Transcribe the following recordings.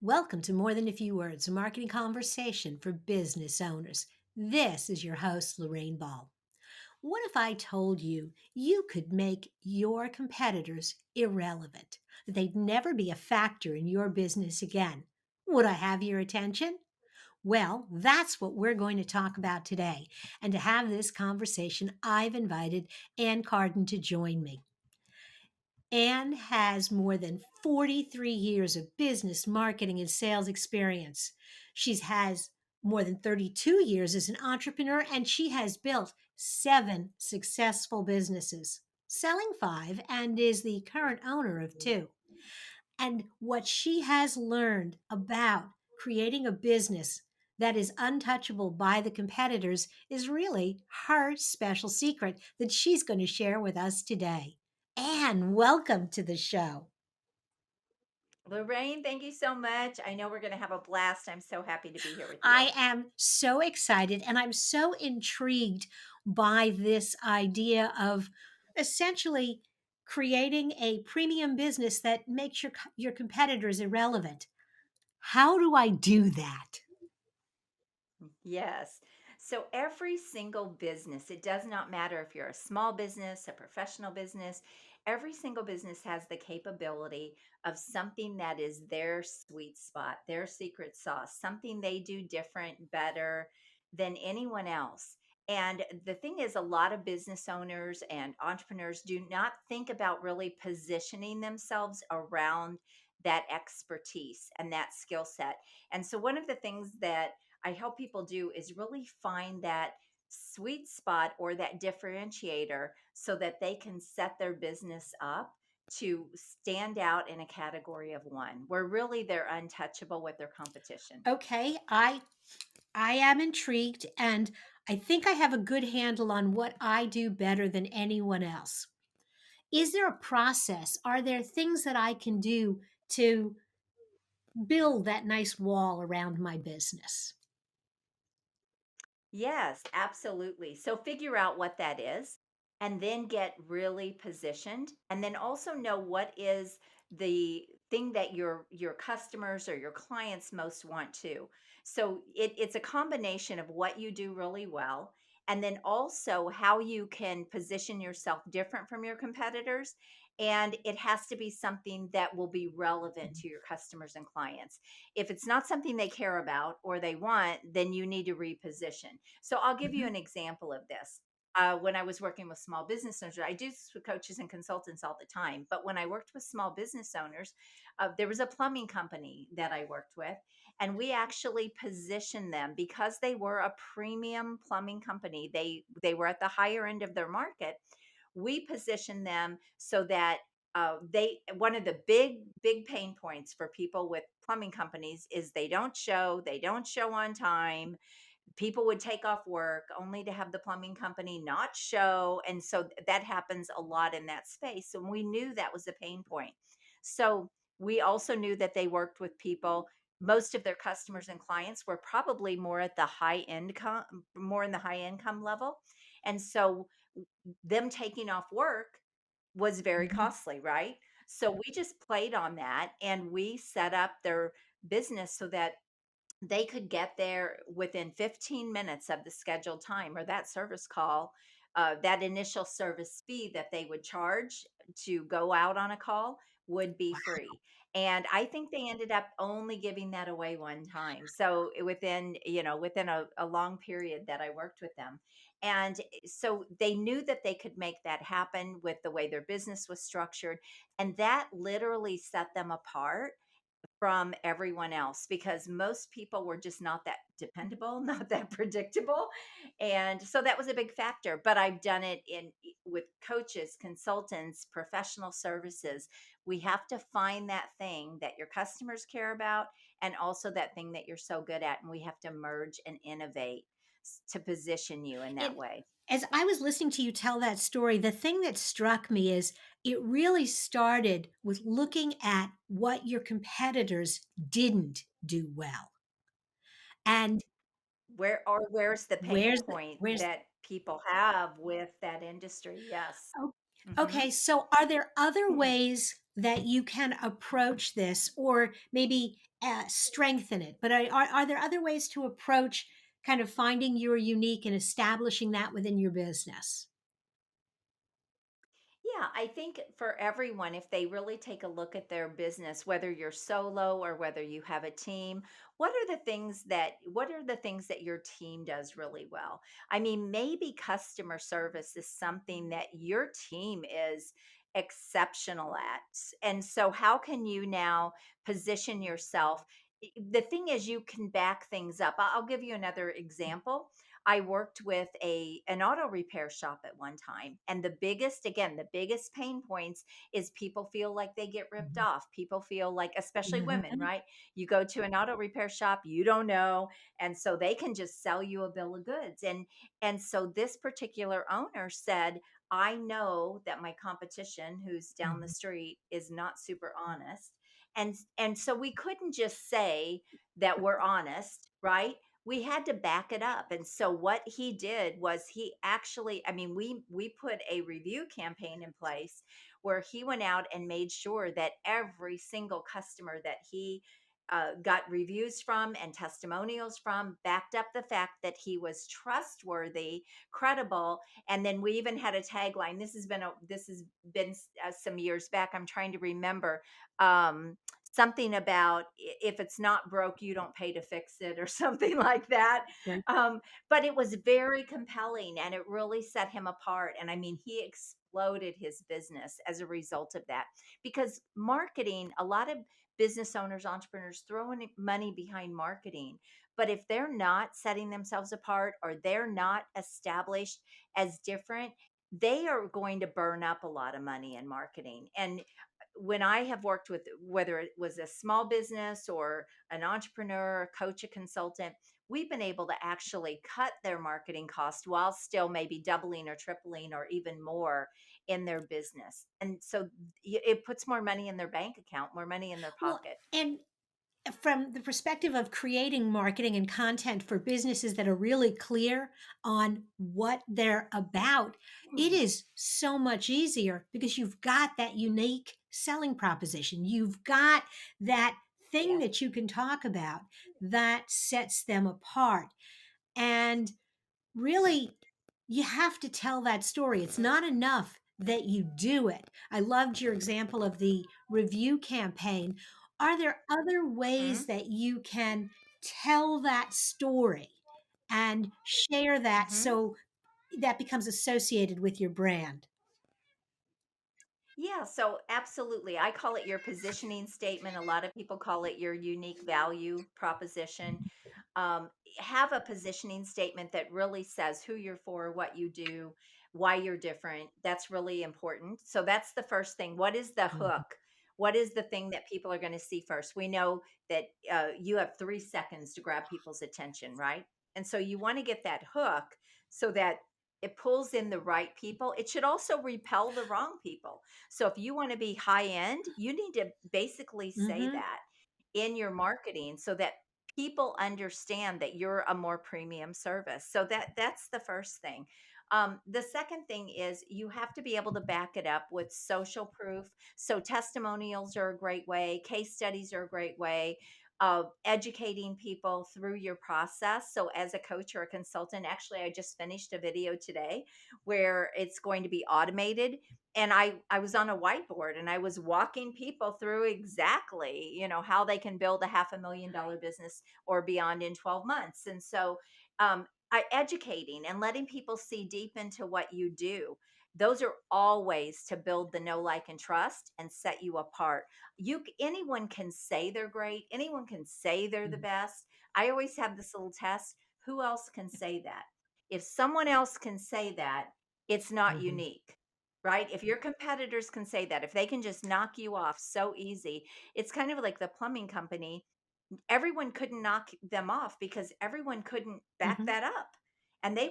Welcome to More Than a Few Words, a marketing conversation for business owners. This is your host, Lorraine Ball. What if I told you you could make your competitors irrelevant, that they'd never be a factor in your business again? Would I have your attention? Well, that's what we're going to talk about today. And to have this conversation, I've invited Ann Carden to join me. Anne has more than 43 years of business, marketing, and sales experience. She has more than 32 years as an entrepreneur, and she has built 7 successful businesses, selling 5, and is the current owner of 2. And what she has learned about creating a business that is untouchable by the competitors is really her special secret that she's going to share with us today. Anne, welcome to the show. Lorraine, thank you so much. I know we're going to have a blast. I'm so happy to be here with you. I am so excited and I'm so intrigued by this idea of essentially creating a premium business that makes your competitors irrelevant. How do I do that? Yes. So every single business, it does not matter if you're a small business, a professional business, every single business has the capability of something that is their sweet spot, their secret sauce, something they do different, better than anyone else. And the thing is, a lot of business owners and entrepreneurs do not think about really positioning themselves around that expertise and that skill set. And so, one of the things that I help people do is really find that sweet spot or that differentiator so that they can set their business up to stand out in a category of one where really they're untouchable with their competition. Okay, I am intrigued and I think I have a good handle on what I do better than anyone else. Is there a process? Are there things that I can do to build that nice wall around my business? Yes, absolutely. So figure out what that is and then get really positioned and then also know what is the thing that your customers or your clients most want to. So it's a combination of what you do really well and then also how you can position yourself different from your competitors, and it has to be something that will be relevant to your customers and clients. If it's not something they care about or they want, then you need to reposition. So I'll give you Mhm. an example of this. When I was working with small business owners, I do this with coaches and consultants all the time. But when I worked with small business owners, there was a plumbing company that I worked with, and we actually positioned them because they were a premium plumbing company. They were at the higher end of their market. We positioned them so that they one of the big pain points for people with plumbing companies is they don't show on time. People would take off work only to have the plumbing company not show, and so that happens a lot in that space, and we knew that was a pain point. So we also knew that they worked with people, most of their customers and clients were probably more at the high income, more in the high income level, and so them taking off work was very Mhm. costly, right? So we just played on that and we set up their business so that they could get there within 15 minutes of the scheduled time or that service call. That initial service fee that they would charge to go out on a call would be free. And I think they ended up only giving that away one time. So within a long period that I worked with them. And so they knew that they could make that happen with the way their business was structured. And that literally set them apart from everyone else because most people were just not that dependable, not that predictable. And so that was a big factor. But I've done it with coaches, consultants, professional services. We have to find that thing that your customers care about and also that thing that you're so good at. And we have to merge and innovate to position you in that And way. as I was listening to you tell that story, the thing that struck me is it really started with looking at what your competitors didn't do well. And Where's the pain point where's that people have with that industry? Yes. Oh, Hmm. okay, so are there other ways? that you can approach this or maybe strengthen it? But are there other ways to approach kind of finding your unique and establishing that within your business? Yeah, I think for everyone, if they really take a look at their business, whether you're solo or whether you have a team, what are the things that your team does really well? I mean, maybe customer service is something that your team is exceptional at. And so how can you now position yourself? The thing is you can back things up. I'll give you another example. I worked with an auto repair shop at one time, and the biggest pain points is people feel like they get ripped Mhm. off. People feel like, especially women, Mhm. right? You go to an auto repair shop, you don't know, and so they can just sell you a bill of goods. And so this particular owner said, "I know that my competition who's down the Mhm. street is not super honest." And so we couldn't just say that we're honest, right? We had to back it up. And so what he did was he actually, I mean, we put a review campaign in place where he went out and made sure that every single customer that he got reviews from and testimonials from backed up the fact that he was trustworthy, credible, and then we even had a tagline. This has been some years back. I'm trying to remember. Something about if it's not broke, you don't pay to fix it, or something like that. Right. Um, but it was very compelling and it really set him apart. And I mean, he exploded his business as a result of that because marketing, a lot of business owners, entrepreneurs throwing money behind marketing. But if they're not setting themselves apart or they're not established as different, they are going to burn up a lot of money in marketing. And when I have worked with whether it was a small business or an entrepreneur, a coach, a consultant, we've been able to actually cut their marketing cost while still maybe doubling or tripling or even more in their business. And so it puts more money in their bank account, more money in their Well, pocket. and from the perspective of creating marketing and content for businesses that are really clear on what they're about, it Hmm. is so much easier because you've got that unique selling proposition. You've got that thing Yeah. that you can talk about that sets them apart. And really, you have to tell that story. It's not enough that you do it. I loved your example of the review campaign. Are there other ways Hmm. that you can tell that story and share that Hmm. so that becomes associated with your brand? Yeah, so absolutely. I call it your positioning statement. A lot of people call it your unique value proposition. Um, have a positioning statement that really says who you're for, what you do, why you're different. That's really important. So that's the first thing. What is the Mhm. hook? What is the thing that people are going to see first? We know that you have 3 seconds to grab people's attention, right? And so you want to get that hook so that it pulls in the right people. It should also repel the wrong people. So if you want to be high end, you need to basically say Mhm. that in your marketing so that people understand that you're a more premium service. So that's the first thing. The second thing is you have to be able to back it up with social proof. So testimonials are a great way, case studies are a great way of educating people through your process. So as a coach or a consultant, actually I just finished a video today where it's going to be automated, and I was on a whiteboard and I was walking people through exactly, how they can build a $500,000 business or beyond in 12 months. And so I educating and letting people see deep into what you do. Those are all ways to build the know, like, and trust and set you apart. Anyone can say they're great. Anyone can say they're the Mhm. best. I always have this little test. Who else can say that? If someone else can say that, it's not Mhm. unique, right? If your competitors can say that, if they can just knock you off so easy, it's kind of like the plumbing company. Everyone couldn't knock them off because everyone couldn't back Mhm. that up. And they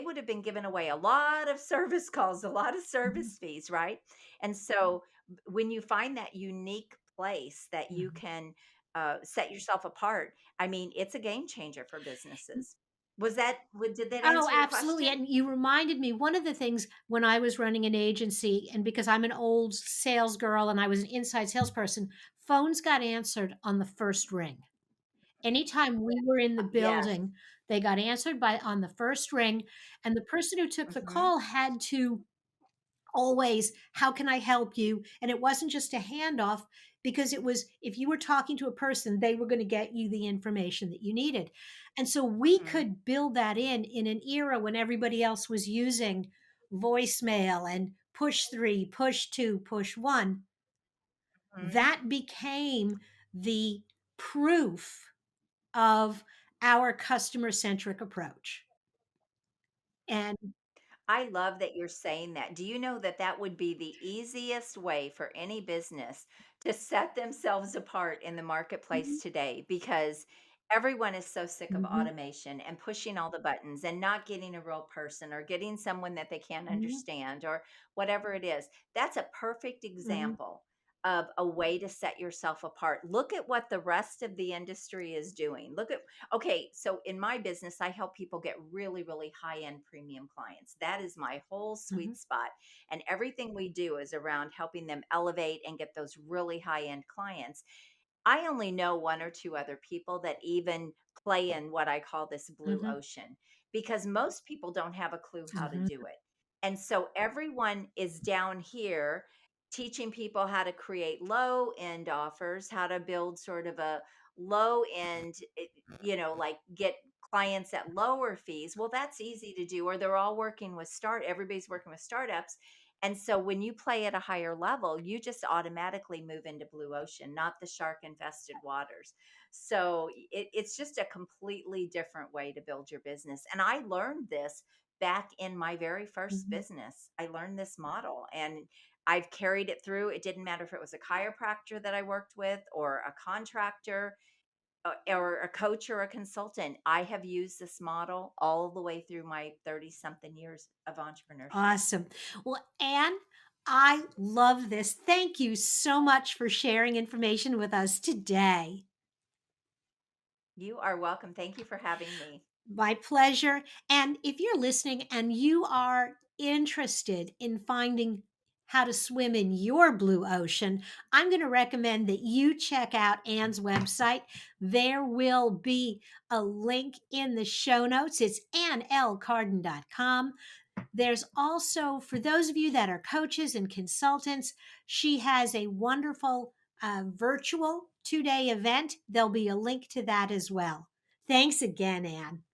would have been given away a lot of service calls, a lot of Mhm. service fees, right? And so when you find that unique place that you Mhm. can set yourself apart, I mean, it's a game changer for businesses. Did that Oh, answer your absolutely, question? and you reminded me one of the things when I was running an agency, and because I'm an old sales girl and I was an inside salesperson, phones got answered on the first ring. Anytime we were in the Yes. building, they got answered by on the first ring, and the person who took the Mhm, call had to always, "How can I help you?" And it wasn't just a handoff because it was if you were talking to a person, they were gonna get you the information that you needed. And so we mhm, could build that in an era when everybody else was using voicemail and push 3, push 2, push 1. mhm. That became the proof of our customer-centric approach. And I love that you're saying that. Do you know that that would be the easiest way for any business to set themselves apart in the marketplace mhm, today? Because everyone is so sick of mhm, automation and pushing all the buttons and not getting a real person or getting someone that they can't mhm, understand or whatever it is. That's a perfect mhm, example of a way to set yourself apart. Look at what the rest of the industry is doing. Look at Okay, so in my business, I help people get really, really high end premium clients. That is my whole mhm, sweet spot. And everything we do is around helping them elevate and get those really high end clients. I only know one or two other people that even play in what I call this blue mhm, ocean because most people don't have a clue how to mhm, do it. And so everyone is down here teaching people how to create low end offers, how to build sort of a low end, like get clients at lower fees. Well, that's easy to do. Or they're all working with everybody's working with startups. And so when you play at a higher level, you just automatically move into blue ocean, not the shark infested waters. So it's just a completely different way to build your business. And I learned this back in my very first mhm. business. I learned this model and I've carried it through. It didn't matter if it was a chiropractor that I worked with or a contractor or a coach or a consultant. I have used this model all the way through my 30 something years of entrepreneurship. Awesome. Well, Anne, I love this. Thank you so much for sharing information with us today. You are welcome. Thank you for having me. My pleasure. And if you're listening and you are interested in finding how to swim in your blue ocean, I'm going to recommend that you check out Anne's website. There will be a link in the show notes. It's annlcarden.com. There's also, for those of you that are coaches and consultants, she has a wonderful virtual 2-day event. There'll be a link to that as well. Thanks again, Anne.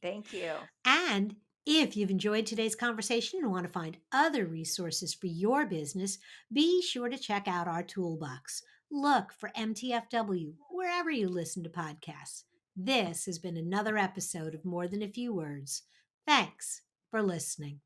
Thank you. And if you've enjoyed today's conversation and want to find other resources for your business, be sure to check out our toolbox. Look for MTFW wherever you listen to podcasts. This has been another episode of More Than a Few Words. Thanks for listening.